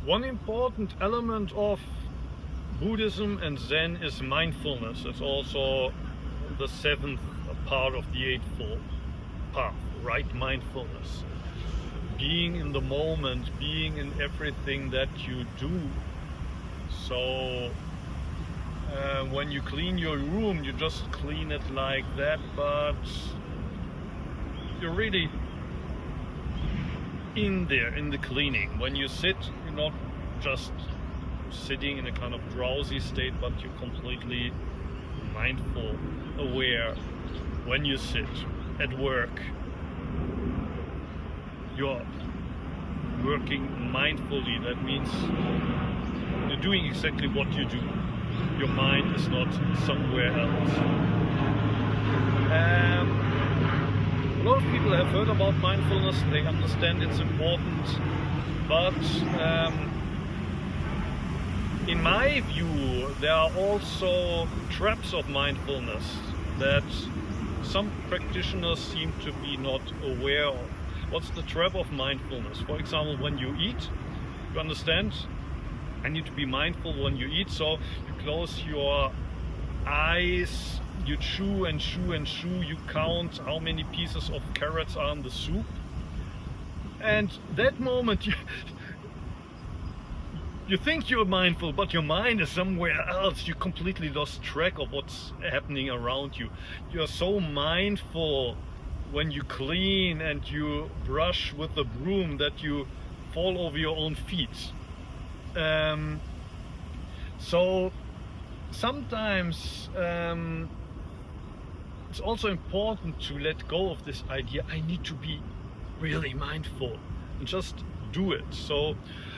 One important element of Buddhism and Zen is mindfulness. It's also the seventh part of the Eightfold Path, right mindfulness. Being in the moment, being in everything that you do. So when you clean your room, you just clean it like that, but you're really in there, in the cleaning. When you sit, you're not just sitting in a kind of drowsy state, but you're completely mindful, aware. When you sit at work, you're working mindfully. That means you're doing exactly what you do. Your mind is not somewhere else. A lot of people have heard about mindfulness, they understand it's important, but in my view, there are also traps of mindfulness that some practitioners seem to be not aware of. What's the trap of mindfulness? For example, when you eat, you understand, I need to be mindful when you eat, so you close your eyes, you chew and chew and chew, you count how many pieces of carrots are in the soup, and that moment you think you're mindful, but your mind is somewhere else. You completely lost track of what's happening around you. You're so mindful when you clean and you brush with the broom that you fall over your own feet. So sometimes it's also important to let go of this idea, I need to be really mindful, and just do it. So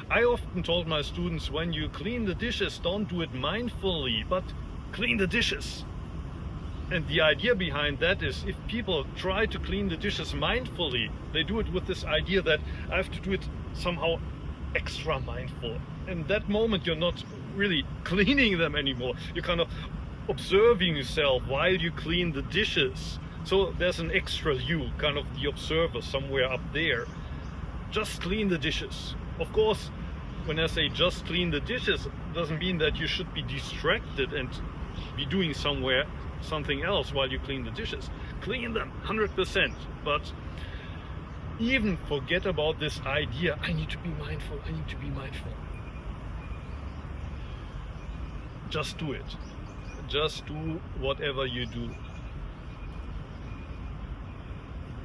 I often told my students, when you clean the dishes, don't do it mindfully, but clean the dishes. And the idea behind that is, if people try to clean the dishes mindfully, they do it with this idea that I have to do it somehow extra mindful. In that moment, you're not really cleaning them anymore. You're kind of observing yourself while you clean the dishes. So there's an extra you, kind of the observer somewhere up there. Just clean the dishes. Of course, when I say just clean the dishes, it doesn't mean that you should be distracted and be doing something else while you clean the dishes. Clean them 100%, but even forget about this idea, I need to be mindful, I need to be mindful. Just do it. Just do whatever you do.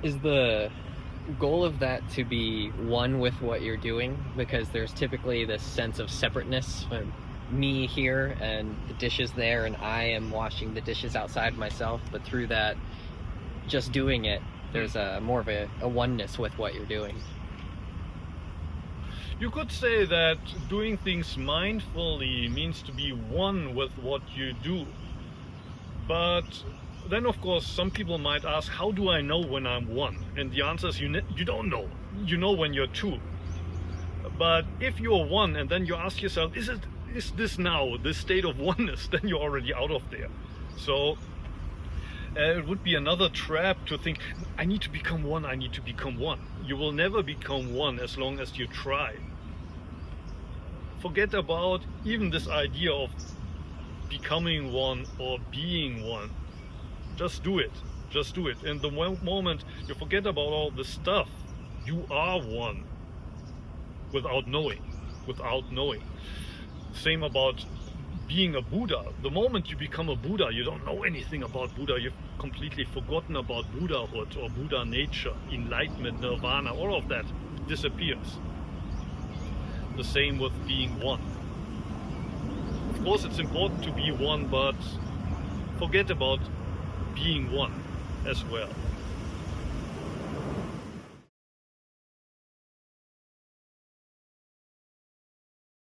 Is the goal of that to be one with what you're doing? Because there's typically this sense of separateness, me here and the dishes there, and I am washing the dishes outside myself, but through that just doing it, there's a more of a oneness with what you're doing. You could say that doing things mindfully means to be one with what you do. But then, of course, some people might ask, how do I know when I'm one? And the answer is you don't know. You know when you're two. But if you're one and then you ask yourself, is this now this state of oneness? Then you're already out of there. So it would be another trap to think, I need to become one, I need to become one. You will never become one as long as you try. Forget about even this idea of becoming one or being one. Just do it. Just do it. In the moment you forget about all the stuff, you are one without knowing. Same about being a Buddha. The moment you become a Buddha, you don't know anything about Buddha. You've completely forgotten about Buddhahood or Buddha nature, enlightenment, nirvana, all of that disappears. The same with being one. Of course, it's important to be one, but forget about being one as well.